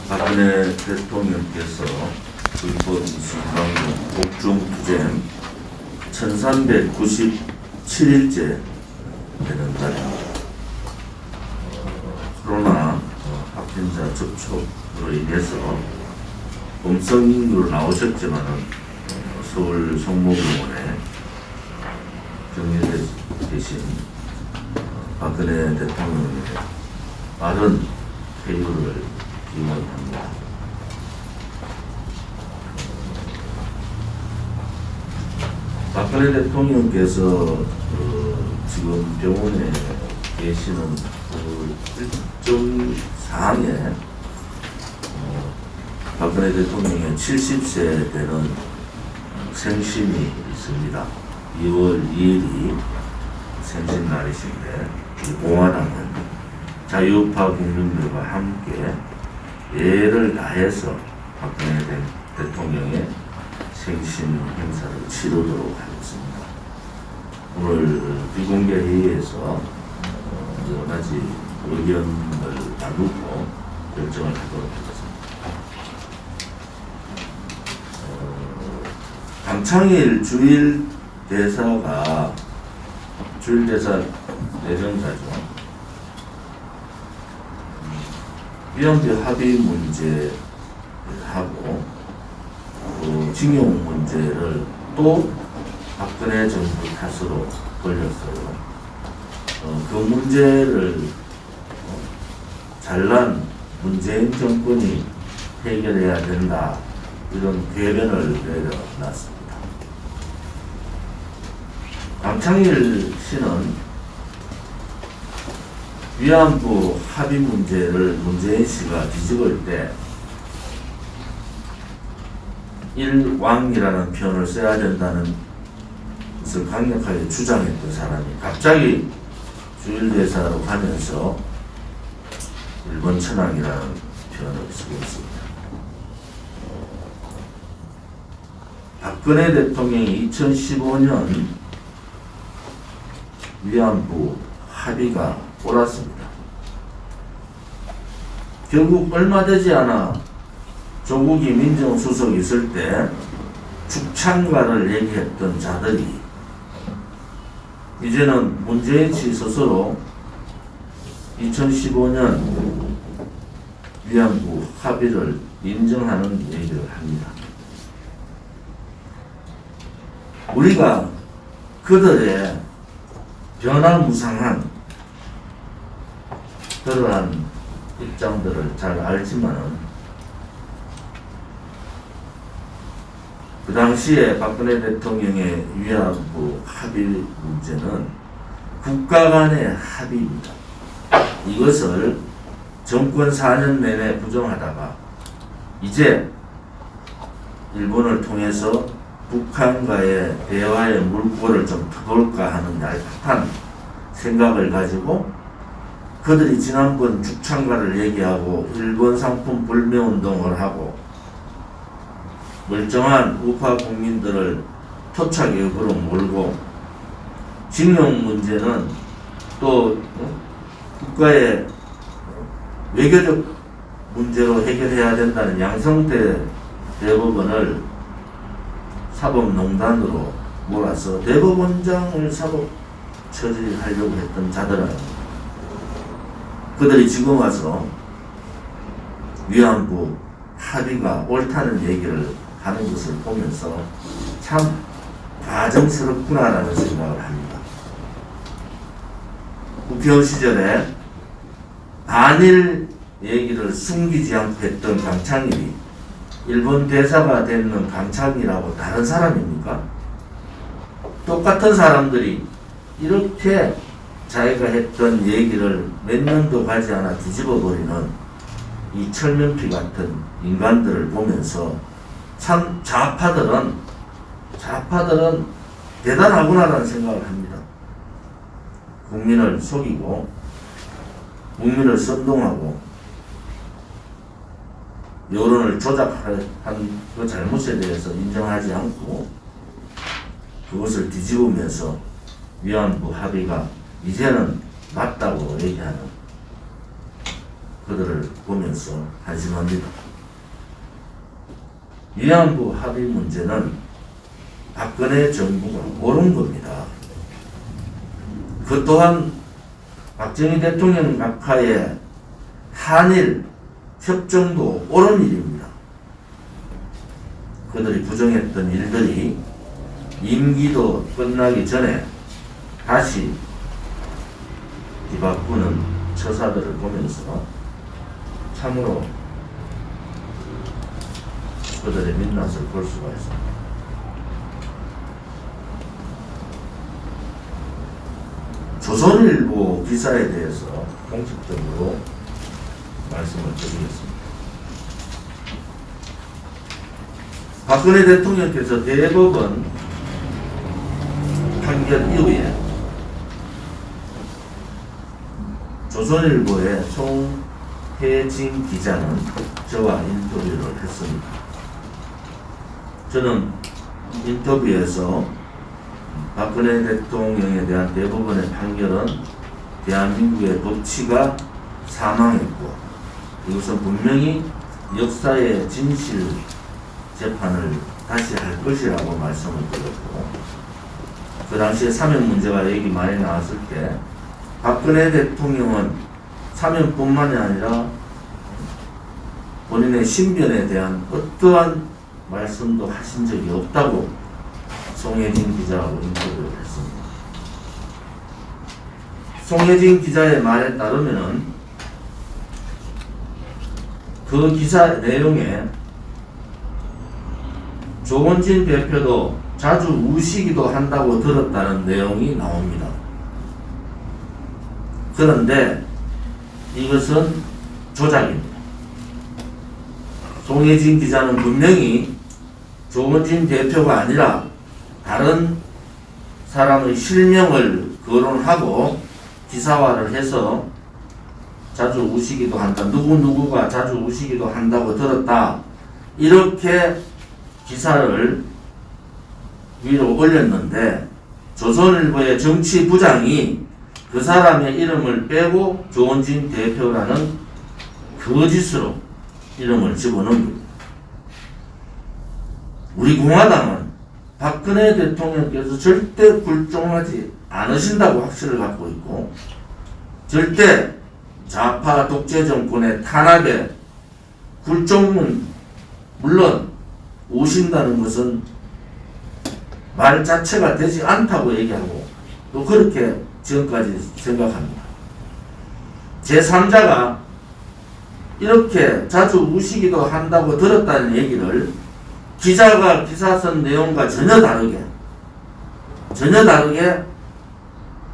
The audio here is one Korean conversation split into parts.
박근혜 대통령께서 불법 이수방송 옥중투쟁 1397일째 되는 날입니다. 코로나 확진자 접촉으로 인해서 음성인으로 나오셨지만은 서울 성모병원에 격리돼 계신 박근혜 대통령의 빠른 퇴유를 기원합니다. 박근혜 대통령께서 지금 병원에 계시는 일정 사항에 박근혜 대통령의 70세 되는 생신이 있습니다. 2월 2일이 생신날이신데 공화당은 자유우파 국민들과 함께 예를 다해서 박근혜 대통령의 생신 행사를 치르도록 하겠습니다. 오늘 비공개 회의에서 여러 가지 의견을 나누고 결정을 하도록 하겠습니다. 강창일 주일대사가 주일대사 내정자죠. 위안부 합의 문제하고 징용 문제를 또 박근혜 정부 탓으로 돌렸어요. 그 문제를 잘난 문재인 정권이 해결해야 된다, 이런 궤변을 내려놨습니다. 강창일 씨는 위안부 합의 문제를 문재인 씨가 뒤집을 때 일왕이라는 표현을 써야 된다는 것을 강력하게 주장했던 사람이 갑자기 주일대사로 가면서 일본 천황이라는 표현을 쓰고 있습니다. 박근혜 대통령이 2015년 위안부 합의가 옳았습니다. 결국 얼마 되지 않아 조국이 민정수석이 있을 때 죽창가를 얘기했던 자들이 이제는 문재인 씨 스스로 2015년 위안부 합의를 인정하는 얘기를 합니다. 우리가 그들의 변화무쌍한 그러한 입장들을 잘 알지만은 그 당시에 박근혜 대통령의 위안부 합의 문제는 국가 간의 합의입니다. 이것을 정권 4년 내내 부정하다가 이제 일본을 통해서 북한과의 대화의 물꼬를 좀 터볼까 하는 얄팍한 생각을 가지고 그들이 지난번 죽창가를 얘기하고 일본 상품 불매운동을 하고 멀쩡한 우파 국민들을 토착역으로 몰고 징용 문제는 또 국가의 외교적 문제로 해결해야 된다는 양성태 대법원을 사법농단으로 몰아서 대법원장을 사법 처리하려고 했던 자들은 그들이 지금 와서 위안부 합의가 옳다는 얘기를 하는 것을 보면서 참 가정스럽구나라는 생각을 합니다. 국회의원 시절에 반일 얘기를 숨기지 않고 했던 강창일이 일본 대사가 되는 강창일하고 다른 사람입니까? 똑같은 사람들이 이렇게 자기가 했던 얘기를 몇 년도 가지 않아 뒤집어버리는 이 철면피 같은 인간들을 보면서 참 좌파들은 대단하구나라는 생각을 합니다. 국민을 속이고 국민을 선동하고 여론을 조작한 그 잘못에 대해서 인정하지 않고 그것을 뒤집으면서 위안부 합의가 이제는 맞다고 얘기하는 그들을 보면서 한심합니다. 위안부 합의 문제는 박근혜 정부가 옳은 겁니다. 그 또한 박정희 대통령 낙하에 한일 협정도 옳은 일입니다. 그들이 부정했던 일들이 임기도 끝나기 전에 다시 뒤바꾸는 처사들을 보면서 참으로 그들의 민낯을 볼 수가 있습니다. 조선일보 기사에 대해서 공식적으로 말씀을 드리겠습니다. 박근혜 대통령께서 대법원 판결 이후에 조선일보의 송혜진 기자는 저와 인터뷰를 했습니다. 저는 인터뷰에서 박근혜 대통령에 대한 대법원의 판결은 대한민국의 법치가 사망했고 이것은 분명히 역사의 진실 재판을 다시 할 것이라고 말씀을 드렸고, 그 당시에 사면 문제가 얘기 많이 나왔을 때 박근혜 대통령은 사면뿐만이 아니라 본인의 신변에 대한 어떠한 말씀도 하신 적이 없다고 송혜진 기자하고 인터뷰를 했습니다. 송혜진 기자의 말에 따르면은 그 기사 내용에 조원진 대표도 자주 우시기도 한다고 들었다는 내용이 나옵니다. 그런데 이것은 조작입니다. 송혜진 기자는 분명히 조원진 대표가 아니라 다른 사람의 실명을 거론하고 기사화를 해서 자주 우시기도 한다, 누구누구가 자주 우시기도 한다고 들었다, 이렇게 기사를 위로 올렸는데 조선일보의 정치부장이 그 사람의 이름을 빼고 조원진 대표라는 거짓으로 이름을 집어넣습니다. 우리 공화당은 박근혜 대통령께서 절대 굴종하지 않으신다고 확신을 갖고 있고, 절대 좌파 독재 정권의 탄압에 굴종은 물론 오신다는 것은 말 자체가 되지 않다고 얘기하고 또 그렇게 지금까지 생각합니다. 제3자가 이렇게 자주 우시기도 한다고 들었다는 얘기를 기자가 기사 쓴 내용과 전혀 다르게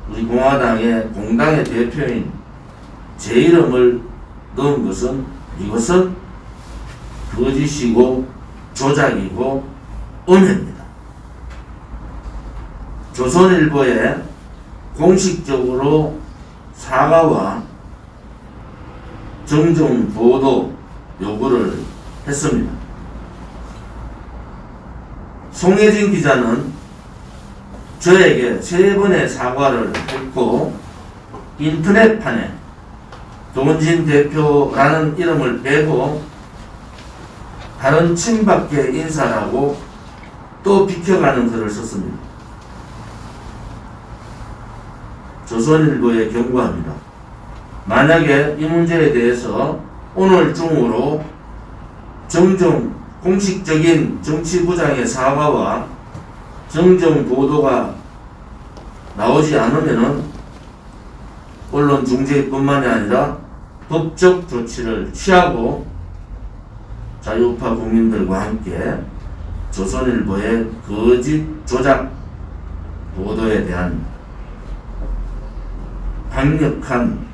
우리 공화당의 공당의 대표인 제 이름을 넣은 것은 이것은 거짓이고 조작이고 음해입니다. 조선일보에 공식적으로 사과와 정정 보도 요구를 했습니다. 송혜진 기자는 저에게 3번의 사과를 했고, 인터넷판에 조원진 대표라는 이름을 빼고 다른 친박계 인사라고 또 비켜가는 글을 썼습니다. 조선일보에 경고합니다. 만약에 이 문제에 대해서 오늘 중으로 정정 공식적인 정치부장의 사과와 정정 보도가 나오지 않으면은 언론 중재뿐만이 아니라 법적 조치를 취하고 자유우파 국민들과 함께 조선일보의 거짓 조작 보도에 대한 강력한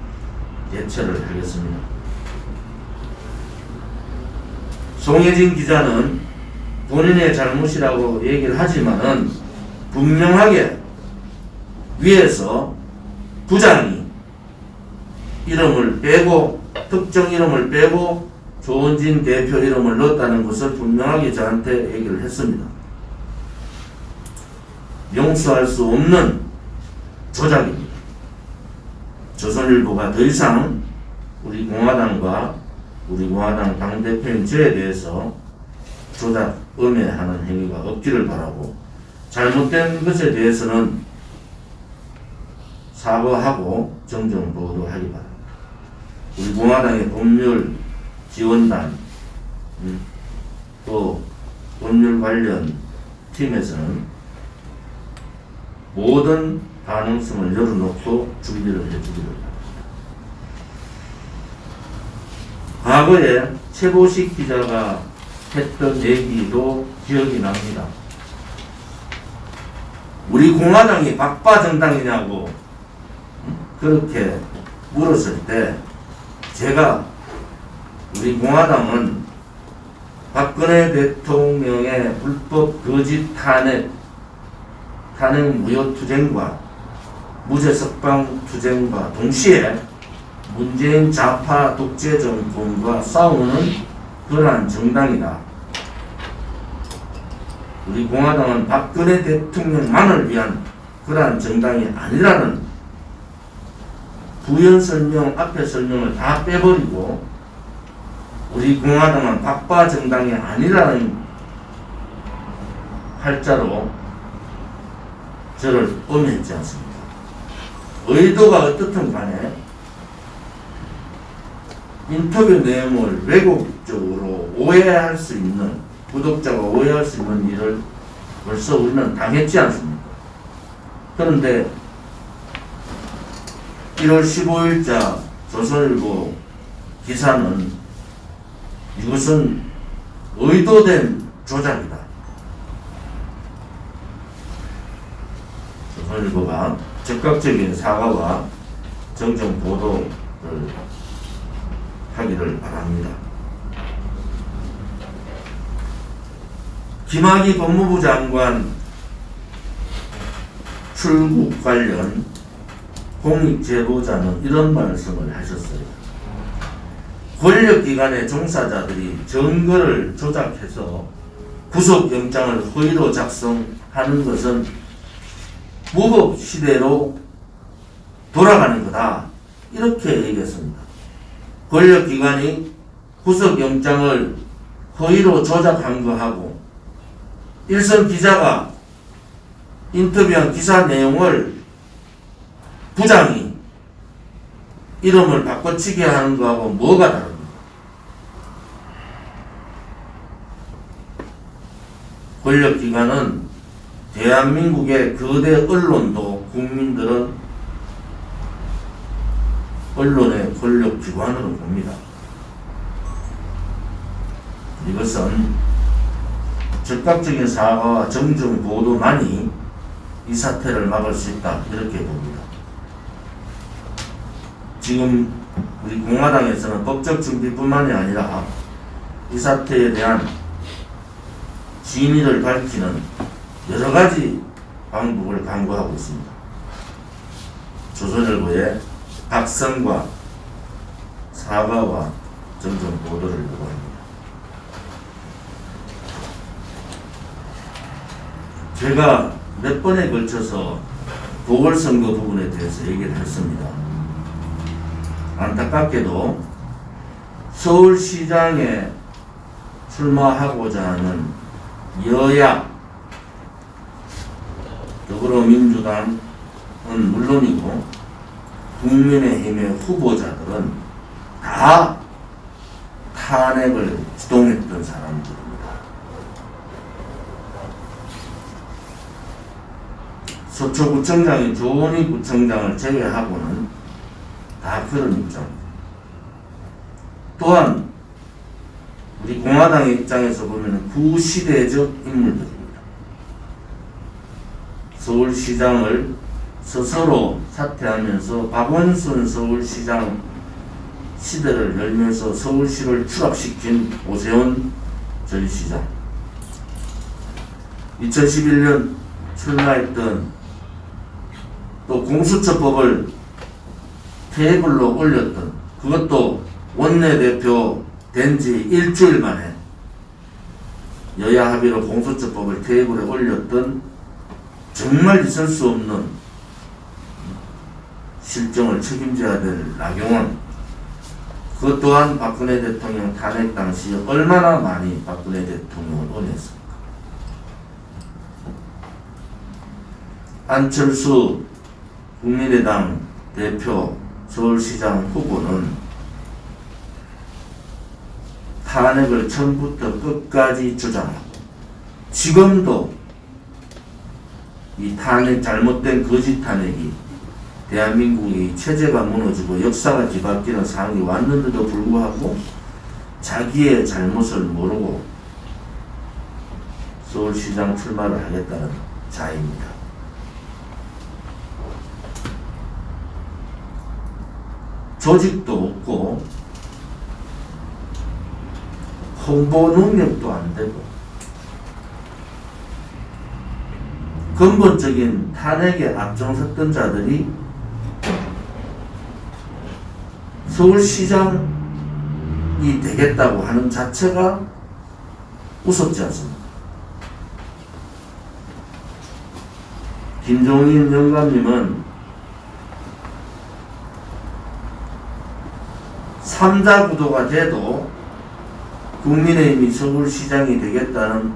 대처를 하겠습니다. 송혜진 기자는 본인의 잘못이라고 얘기를 하지만은 분명하게 위에서 부장이 이름을 빼고 특정 이름을 빼고 조원진 대표 이름을 넣었다는 것을 분명하게 저한테 얘기를 했습니다. 용서할 수 없는 조작입니다. 조선일보가 더 이상 우리 공화당과 우리 공화당 당대표인 저에 대해서 조작, 음해하는 행위가 없기를 바라고, 잘못된 것에 대해서는 사과하고 정정 보도하기 바랍니다. 우리 공화당의 법률 지원단, 또 법률 관련 팀에서는 모든 가능성을 열어놓고 준비를 해주기를 바랍니다. 과거에 최보식 기자가 했던 얘기도 기억이 납니다. 우리 공화당이 박파 정당이냐고 그렇게 물었을 때, 제가 우리 공화당은 박근혜 대통령의 불법 거짓 탄핵 무효 투쟁과 무죄 석방 투쟁과 동시에 문재인 좌파 독재 정권과 싸우는 그러한 정당이다. 우리 공화당은 박근혜 대통령만을 위한 그러한 정당이 아니라는 부연 설명, 앞에 설명을 다 빼버리고 우리 공화당은 박파 정당이 아니라는 팔자로 저를 음해했지 않습니까? 의도가 어떻든 간에 인터뷰 내용을 왜곡적으로 오해할 수 있는, 구독자가 오해할 수 있는 일을 벌써 우리는 당했지 않습니까? 그런데 1월 15일자 조선일보 기사는 이것은 의도된 조작이다. 조선일보가 적극적인 사과와 정정 보도를 하기를 바랍니다. 김학의 법무부 장관 출국 관련 공익 제보자는 이런 말씀을 하셨어요. 권력기관의 종사자들이 증거를 조작해서 구속영장을 허위로 작성하는 것은 무법시대로 돌아가는 거다. 이렇게 얘기했습니다. 권력기관이 구속영장을 허위로 조작한 거하고 일선 기자가 인터뷰한 기사 내용을 부장이 이름을 바꿔치기 하는 거하고 뭐가 다릅니까? 권력기관은 대한민국의 거대 언론도 국민들은 언론의 권력기관으로 봅니다. 이것은 적극적인 사과와 정정 보도만이 이 사태를 막을 수 있다, 이렇게 봅니다. 지금 우리 공화당에서는 법적 준비뿐만이 아니라 이 사태에 대한 진위를 밝히는 여러 가지 방법을 강구하고 있습니다. 조선일보의 각성과 사과와 정정 보도를 요구합니다. 제가 몇 번에 걸쳐서 보궐선거 부분에 대해서 얘기를 했습니다. 안타깝게도 서울시장에 출마하고자 하는 여야 더불어민주당은 물론이고 국민의힘의 후보자들은 다 탄핵을 주동했던 사람들입니다. 서초구청장인 조원희 구청장을 제외하고는 다 그런 입장입니다. 또한 우리 공화당의 입장에서 보면 구시대적 인물들입니다. 서울시장을 스스로 사퇴하면서 박원순 서울시장 시대를 열면서 서울시를 추락시킨 오세훈 전 시장, 2011년 출마했던 또 공수처법을 테이블로 올렸던, 그것도 원내대표 된 지 일주일 만에 여야 합의로 공수처법을 테이블에 올렸던 정말 있을 수 없는 실정을 책임져야 될 나경원, 그 또한 박근혜 대통령 탄핵 당시 얼마나 많이 박근혜 대통령을 원했습니까? 안철수 국민의당 대표 서울시장 후보는 탄핵을 처음부터 끝까지 주장하고 지금도 이 탄핵, 잘못된 거짓 탄핵이 대한민국의 체제가 무너지고 역사가 뒤바뀌는 상황이 왔는데도 불구하고 자기의 잘못을 모르고 서울시장 출마를 하겠다는 자입니다. 조직도 없고 홍보 능력도 안 되고 근본적인 탄핵에 앞장섰던 자들이 서울시장이 되겠다고 하는 자체가 우습지 않습니다. 김종인 영감님은 3자 구도가 돼도 국민의힘이 서울시장이 되겠다는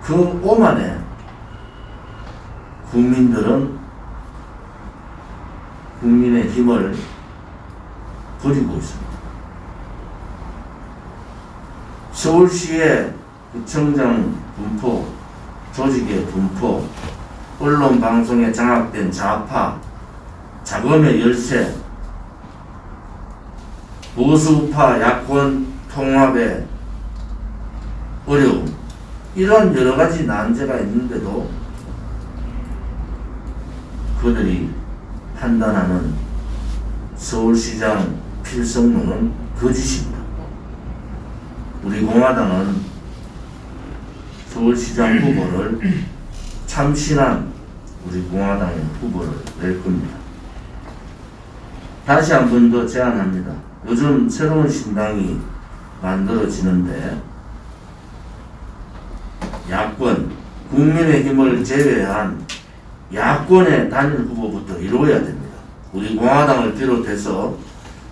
그 오만에 국민들은 국민의힘을 버리고 있습니다. 서울시의 구청장 분포, 조직의 분포, 언론 방송에 장악된 좌파, 자금의 열세, 보수파 야권 통합의 어려움, 이런 여러 가지 난제가 있는데도 그들이 판단하는 서울시장 필성론은 거짓입니다. 우리 공화당은 서울시장 후보를 참신한 우리 공화당의 후보를 낼 겁니다. 다시 한 번 더 제안합니다. 요즘 새로운 신당이 만들어지는데 야권, 국민의힘을 제외한 야권의 단일 후보부터 이루어야 됩니다. 우리 공화당을 비롯해서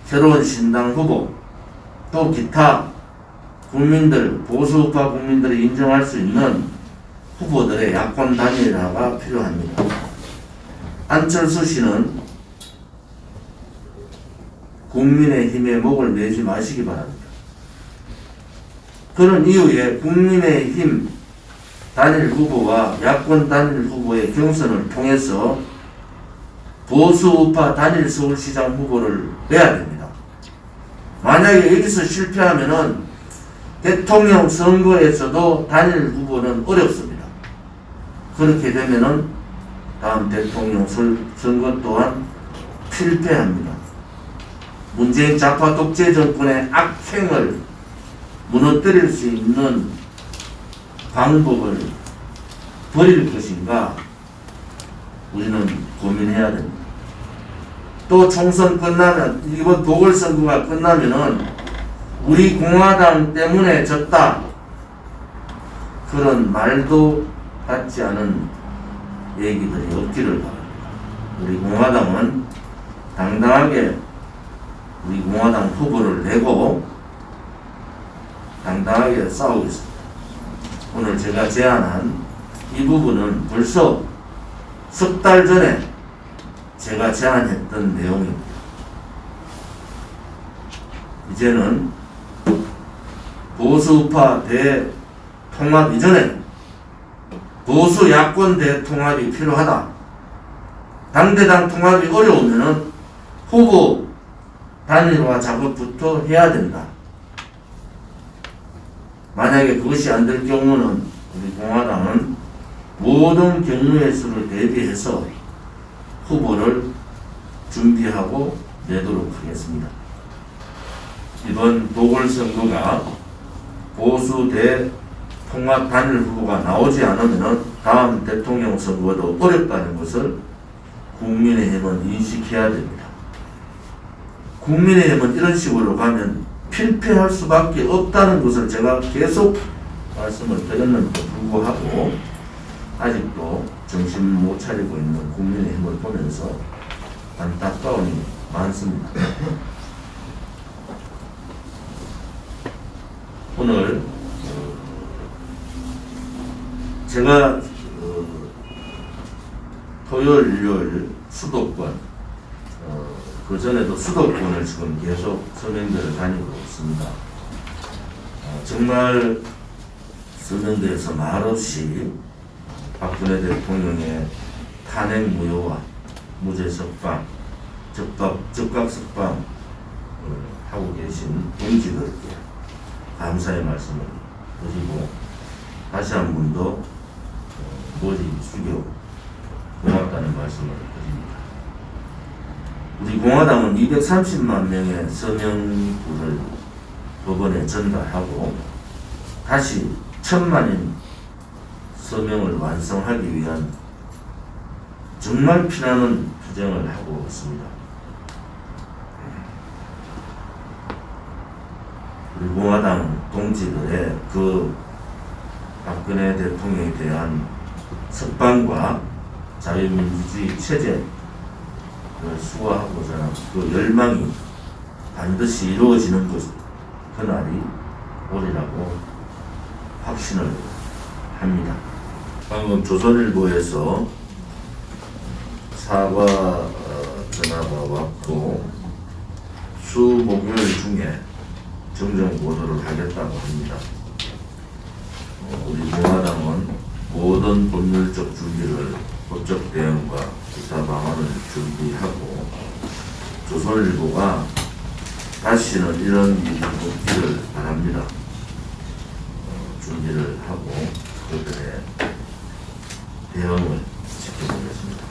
새로운 신당 후보, 또 기타 국민들, 보수우파 국민들이 인정할 수 있는 후보들의 야권 단일화가 필요합니다. 안철수 씨는 국민의힘에 목을 내지 마시기 바랍니다. 그런 이후에 국민의힘 단일 후보와 야권 단일 후보의 경선을 통해서 보수우파 단일 서울시장 후보를 내야 됩니다. 만약에 여기서 실패하면은 대통령 선거에서도 단일 후보는 어렵습니다. 그렇게 되면은 다음 대통령 선거 또한 실패합니다. 문재인 좌파 독재 정권의 악행을 무너뜨릴 수 있는 방법을 버릴 것인가 우리는 고민해야 됩니다. 또 총선 끝나면, 이번 보궐선거가 끝나면은 우리 공화당 때문에 졌다, 그런 말도 같지 않은 얘기들이 없기를 바랍니다. 우리 공화당은 당당하게 우리 공화당 후보를 내고 당당하게 싸우겠습니다. 오늘 제가 제안한 이 부분은 벌써 석 달 전에 제가 제안했던 내용입니다. 이제는 보수우파 대통합 이전에 보수 야권 대통합이 필요하다. 당대당 통합이 어려우면은 후보 단일화 작업부터 해야 된다. 만약에 그것이 안 될 경우는 우리 공화당은 모든 경우의 수를 대비해서 후보를 준비하고 내도록 하겠습니다. 이번 보궐선거가 보수 대통합 단일 후보가 나오지 않으면 다음 대통령 선거도 어렵다는 것을 국민의힘은 인식해야 됩니다. 국민의힘은 이런 식으로 가면 필패할 수밖에 없다는 것을 제가 계속 말씀을 드렸는데도 불구하고 아직도 정신 못 차리고 있는 국민의힘을 보면서 안타까움이 많습니다. 오늘 제가 토요일, 일요일 수도권, 그 전에도 수도권을 지금 계속 서명대를 다니고 있습니다. 정말 서명대에서 말없이 박근혜 대통령의 탄핵 무효와 무죄 석방, 즉각 석방 하고 계신 동지들께 감사의 말씀을 드리고 다시 한 번 더 머리 숙여 고맙다는 말씀을 드립니다. 우리 공화당은 230만 명의 서명부를 법원에 전달하고 다시 1000만인 서명을 완성하기 위한 정말 피나는 투쟁을 하고 있습니다. 우리 공화당 동지들의 그 박근혜 대통령에 대한 석방과 자유민주주의 체제를 수호하고자 하는 그 열망이 반드시 이루어지는 그날이 오리라고 확신을 합니다. 방금 조선일보에서 사과 전화가 왔고 수목요일 중에 정정 보도를 하겠다고 합니다. 우리 공화당은 모든 법률적 준비를 법적 대응과 기타 방안을 준비하고 조선일보가 다시는 이런 일이 없기를 바랍니다. 준비를 하고 그들의 대응을 지켜보겠습니다.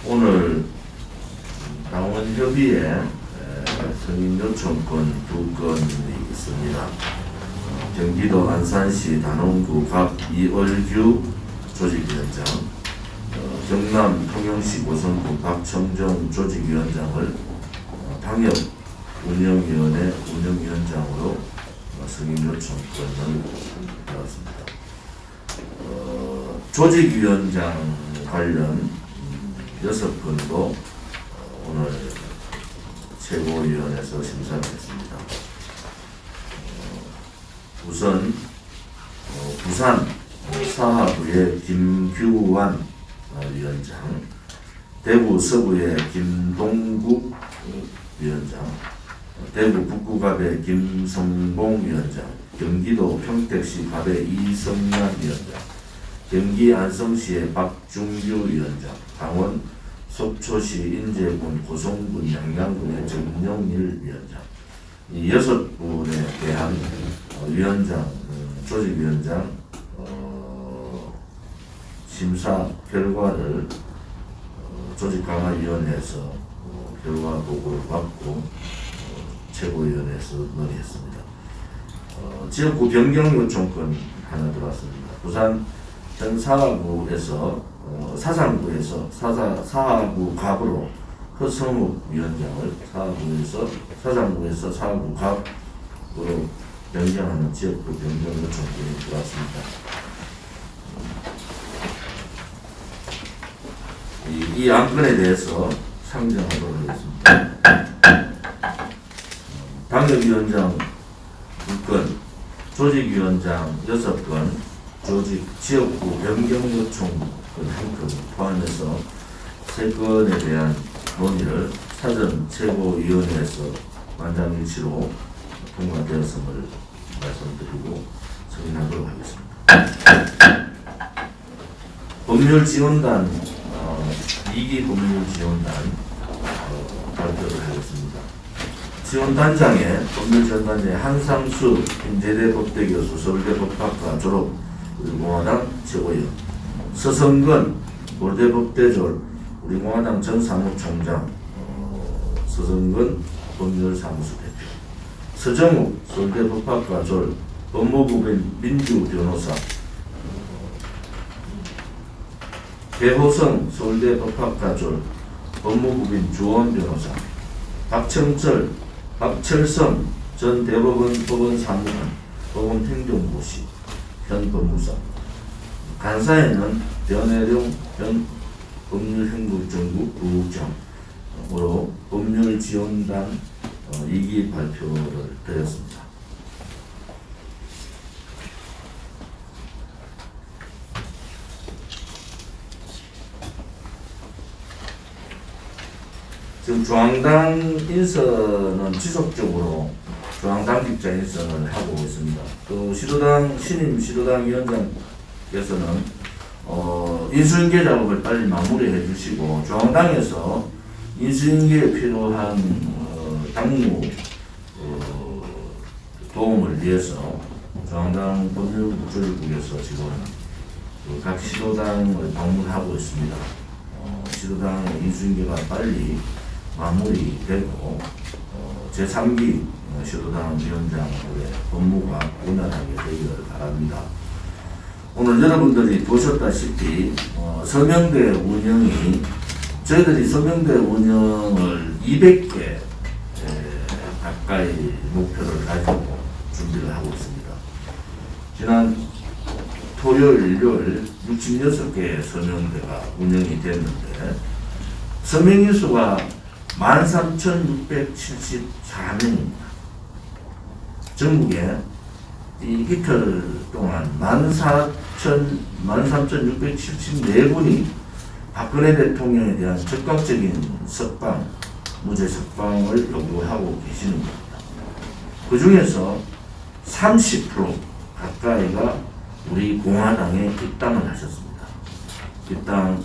오늘 당원협의회 승인요청권 2건이 있습니다. 경기도 안산시 단원구 갑 이월규 조직위원장, 경남 통영시 고성구 박청정 조직위원장을 방역운영위원회 운영위원장으로 승인요청권을 받았습니다. 조직위원장 관련 6건도 오늘 최고위원회에서 심사를 했습니다. 우선 부산 사하부의 김규환 위원장, 대구 서구의 김동국 위원장, 대구 북구갑의 김성봉 위원장, 경기도 평택시 갑의 이성란 위원장, 경기 안성시의 박중규 위원장, 강원 속초시 인제군 고성군 양양군의 정영일 위원장, 이 6분에 대한 위원장, 조직위원장 심사 결과를 조직강화위원회에서 결과 보고를 받고 최고위원회에서 논의했습니다. 지역구 변경 요청권 하나 들어왔습니다. 부산 전 사하구에서 사하구 갑으로 허성욱 위원장을 사상구에서 사하구 갑으로 변경하는 지역구 변경 요청권이 들어왔습니다. 이 안건에 대해서 상정하도록 하겠습니다. 당협위원장 2건, 조직위원장 6건, 지역구 변경 요청권 1건 포함해서 3건에 대한 논의를 사전 최고위원회에서 만장일치로 통과되었음을 말씀드리고 승인하도록 하겠습니다. 법률지원단 2기 법률지원단 발표를 하겠습니다. 지원단장에 법률지원단장에 한상수 인제대 법대교수 서울대 법학과 졸업 우리공화당 최고위원, 서성근 고려대법대졸 우리공화당 전 사무총장, 서성근 법률사무소 대표, 서정욱 서울대 법학과 졸 법무부 민주변호사, 배호성 서울대 법학과 졸 법무부인 주원변호사, 박철성 전 대법원 법원사무관 법원행정고시 현 법무사, 간사에는 변혜룡 현 법률행복전국 부국장으로 법률지원단 2기 발표를 드렸습니다. 지금 중앙당 인선은 지속적으로 중앙당직자 인선을 하고 있습니다. 또 신임 시도당 위원장께서는 인수인계 작업을 빨리 마무리해 주시고 중앙당에서 인수인계에 필요한 당무 도움을 위해서 중앙당 법률조율국에서 지금 각 시도당을 방문하고 있습니다. 시도당의 인수인계가 빨리 마무리되고 제3기 시도당 위원장의 업무가 원활하게 되기를 바랍니다. 오늘 여러분들이 보셨다시피 서명대 운영이 저희들이 서명대 운영을 200개 가까이 목표를 가지고 준비를 하고 있습니다. 지난 토요일, 일요일 66개의 서명대가 운영이 됐는데 서명인 수가 13,674명입니다. 전국에 이 이틀 동안 13,674분이 박근혜 대통령에 대한 적극적인 석방, 무죄 석방을 요구하고 계시는 겁니다. 그 중에서 30% 가까이가 우리 공화당에 입당을 하셨습니다. 입당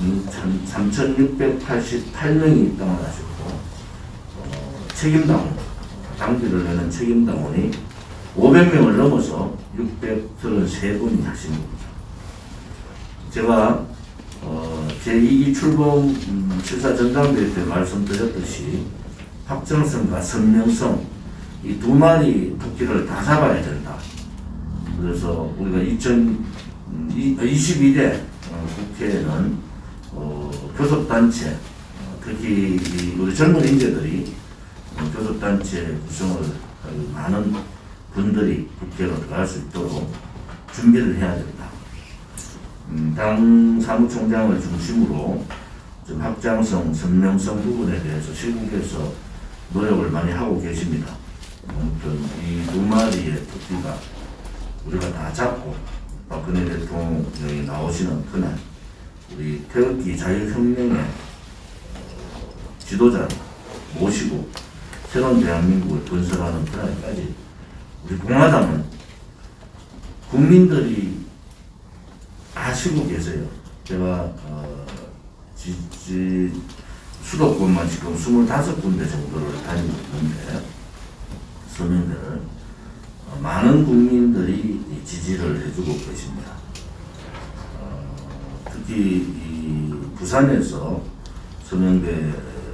3,688명이 입당을 하셨고 책임당원, 당비를 내는 책임당원이 500명을 넘어서 633분이 하신 겁니다. 제가 제2기 출범 실사 전당대회 때 말씀드렸듯이 확정성과 선명성 이 두 마리 토끼를 다 잡아야 된다. 그래서 우리가 2022대 국회에는 교섭단체 특히 우리 젊은 인재들이 교섭단체 구성을 많은 분들이 국회로 들어갈 수 있도록 준비를 해야 된다. 당 사무총장을 중심으로 좀 확장성, 선명성 부분에 대해서 시국에서 노력을 많이 하고 계십니다. 아무튼 이 두 마리의 토끼가 우리가 다 잡고 박근혜 대통령이 나오시는 그날 우리 태극기 자유혁명의 지도자를 모시고 새로운 대한민국을 건설하는 그날까지 우리 공화당은 국민들이 아시고 계세요. 제가 수도권만 지금 25군데 정도를 다니고 있는데 서명대를 많은 국민들이 지지를 해주고 계십니다. 특히 이 부산에서 서명대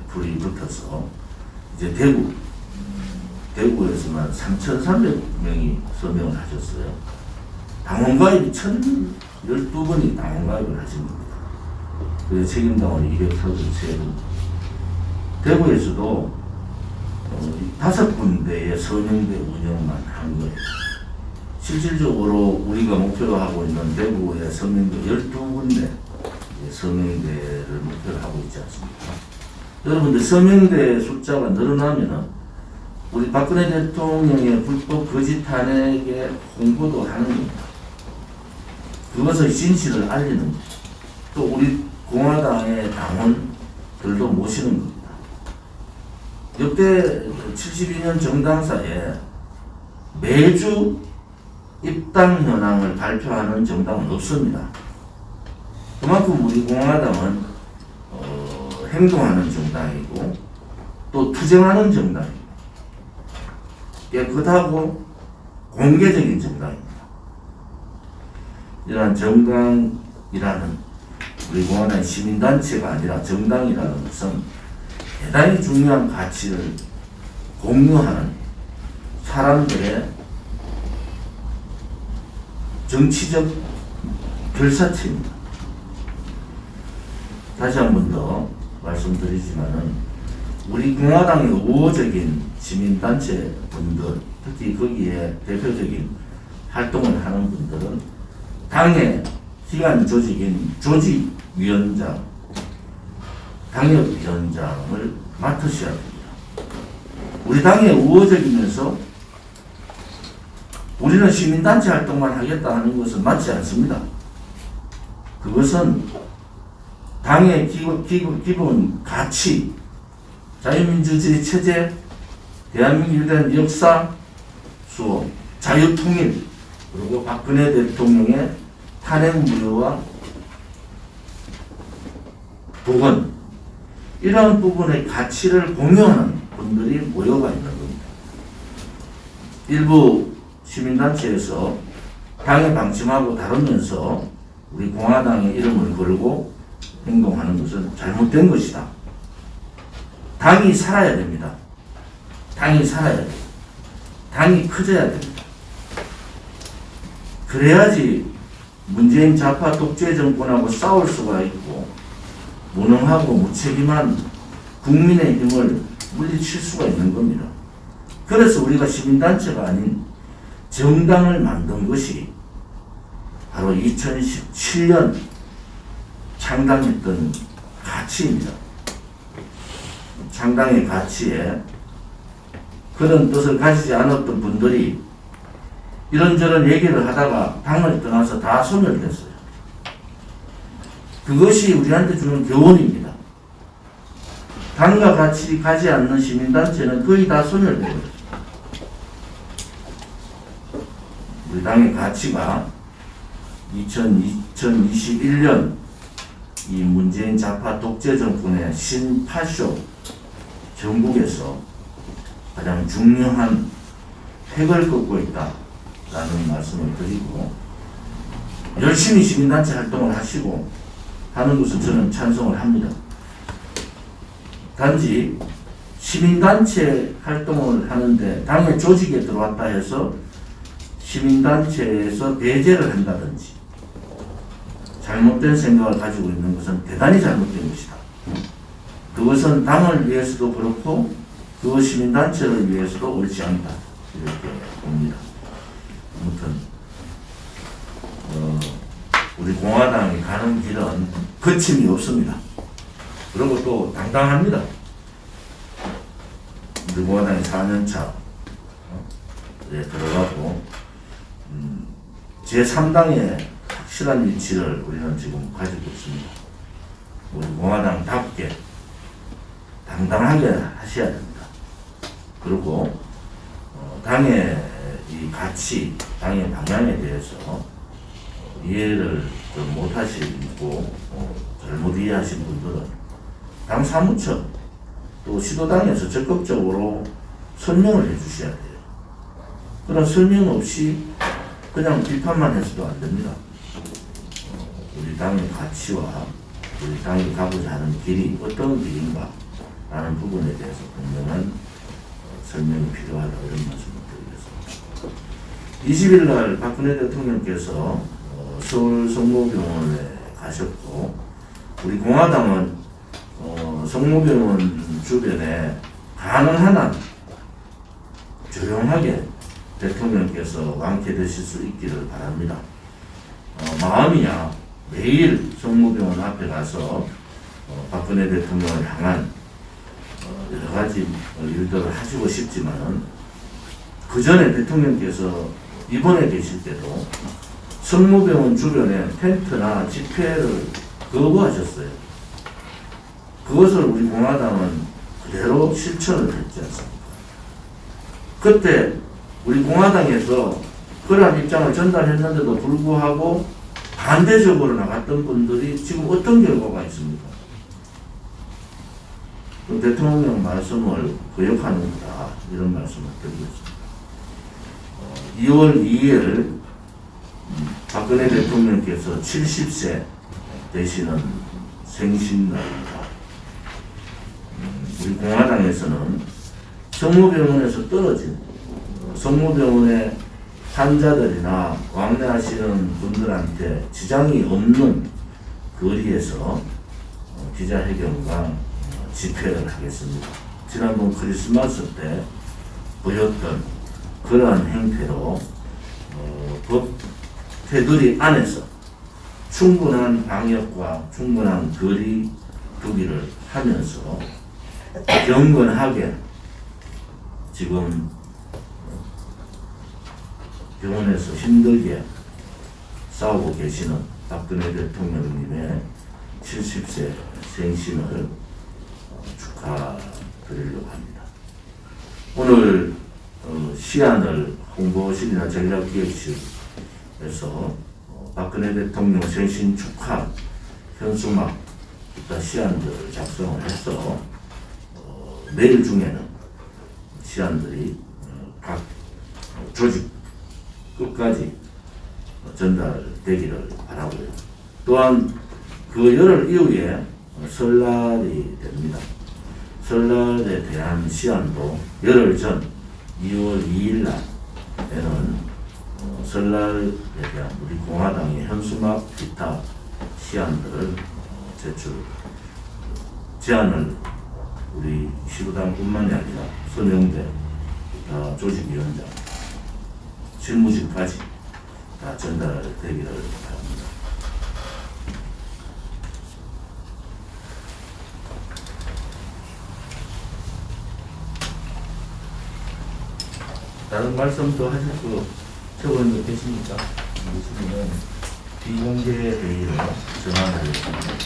불이 붙어서 이제 대구에서만 3,300명이 서명을 하셨어요. 당원가입이 1,012분이 당원가입을 하신 겁니다. 그 책임당원이 233분. 대구에서도 5군데의 서명대 운영만 한 거예요. 실질적으로 우리가 목표로 하고 있는 대구의 서명대 12군데 서명대를 목표로 하고 있지 않습니까? 여러분들 서명대 숫자가 늘어나면은 우리 박근혜 대통령의 불법 거짓 탄핵에 홍보도 하는 겁니다. 그것의 진실을 알리는 겁니다. 또 우리 공화당의 당원들도 모시는 겁니다. 역대 72년 정당사에 매주 입당 현황을 발표하는 정당은 없습니다. 그만큼 우리 공화당은 행동하는 정당이고 또 투쟁하는 정당입니다. 깨끗하고 공개적인 정당입니다. 이러한 정당이라는 우리 공화당의 시민단체가 아니라 정당이라는 것은 대단히 중요한 가치를 공유하는 사람들의 정치적 결사체입니다. 다시 한 번 더 말씀드리지만은 우리 공화당의 우호적인 시민단체 분들, 특히 거기에 대표적인 활동을 하는 분들은 당의 기관 조직인 조직위원장 당협위원장을 맡으셔야 됩니다. 우리 당의 우호적이면서 우리는 시민단체 활동만 하겠다 하는 것은 맞지 않습니다. 그것은 당의 기본 가치, 자유민주주의 체제, 대한민국에 대한 역사, 수호, 자유통일, 그리고 박근혜 대통령의 탄핵 무효와 복원, 이러한 부분의 가치를 공유하는 분들이 모여가 있는 겁니다. 일부 시민단체에서 당의 방침하고 다르면서 우리 공화당의 이름을 걸고 행동하는 것은 잘못된 것이다. 당이 살아야 됩니다. 당이 살아야 돼요. 당이 커져야 됩니다. 그래야지 문재인 좌파 독재 정권하고 싸울 수가 있고 무능하고 무책임한 국민의 힘을 물리칠 수가 있는 겁니다. 그래서 우리가 시민단체가 아닌 정당을 만든 것이 바로 2017년 창당했던 가치입니다. 창당의 가치에 그런 뜻을 가지지 않았던 분들이 이런저런 얘기를 하다가 당을 떠나서 다 소멸됐어요. 그것이 우리한테 주는 교훈입니다. 당과 같이 가지 않는 시민단체는 거의 다 소멸되고 있습니다. 우리 당의 가치가 2021년 이 문재인 좌파 독재 정권의 신파쇼 전국에서 가장 중요한 획을 긋고 있다라는 말씀을 드리고, 열심히 시민단체 활동을 하시고 하는 것은 저는 찬성을 합니다. 단지 시민단체 활동을 하는데 당의 조직에 들어왔다 해서 시민단체에서 배제를 한다든지 잘못된 생각을 가지고 있는 것은 대단히 잘못된 것이다. 그것은 당을 위해서도 그렇고 그 시민단체를 위해서도 옳지 않다, 이렇게 봅니다. 아무튼 우리 공화당이 가는 길은 거침이 없습니다. 그리고 또 당당합니다. 우리 공화당이 4년차에 들어가고 제3당의 확실한 위치를 우리는 지금 가지고 있습니다. 우리 공화당답게 당당하게 하셔야 됩니다. 그리고 당의 이 가치, 당의 방향에 대해서 이해를 좀 못하시고 잘못 이해하신 분들은 당 사무처 또 시도당에서 적극적으로 설명을 해주셔야 돼요. 그런 설명 없이 그냥 비판만 해서도 안 됩니다. 우리 당의 가치와 우리 당이 가고자 하는 길이 어떤 길인가 라는 부분에 대해서 분명한 설명이 필요하다, 이런 말씀을 드리겠습니다. 20일 날 박근혜 대통령께서 서울 성모병원에 가셨고, 우리 공화당은 성모병원 주변에 가능한 한 조용하게 대통령께서 완쾌되실 수 있기를 바랍니다. 마음이야 매일 성모병원 앞에 가서 박근혜 대통령을 향한 여러 가지 일들을 하시고 싶지만은, 그 전에 대통령께서 입원해 계실 때도 성모병원 주변에 텐트나 집회를 거부하셨어요. 그것을 우리 공화당은 그대로 실천을 했지 않습니까? 그때 우리 공화당에서 그러한 입장을 전달했는데도 불구하고 반대적으로 나갔던 분들이 지금 어떤 결과가 있습니까? 그 대통령 말씀을 거역하는 거다, 이런 말씀을 드리겠습니다. 2월 2일 박근혜 대통령께서 70세 되시는 생신날입니다. 우리 공화당에서는 성모병원에서 떨어진 성모병원의 환자들이나 왕래하시는 분들한테 지장이 없는 거리에서 기자회견과 집회를 하겠습니다. 지난번 크리스마스 때 보였던 그러한 행태로 법 테두리 안에서 충분한 방역과 충분한 거리 두기를 하면서 경건하게 지금 병원에서 힘들게 싸우고 계시는 박근혜 대통령님의 70세 생신을 축하드리려고 합니다. 오늘 시안을 홍보실이나 전략기획실에서 박근혜 대통령 생신 축하 현수막 기타 시안들을 작성을 해서 내일 중에는 시안들이 각 조직 끝까지 전달되기를 바라고요. 또한 그 열흘 이후에 설날이 됩니다. 설날에 대한 시안도 열흘 전 2월 2일 날에는 설날에 대한 우리 공화당의 현수막 기타 시안들을 제안을 우리 시구당뿐만이 아니라 서명대 기타 조직위원장 실무진까지 다 전달되기를 바랍니다. 다른 말씀 더 하실 거 최고위원님 계십니까? 무슨 비공개 회의로 전환하겠습니다.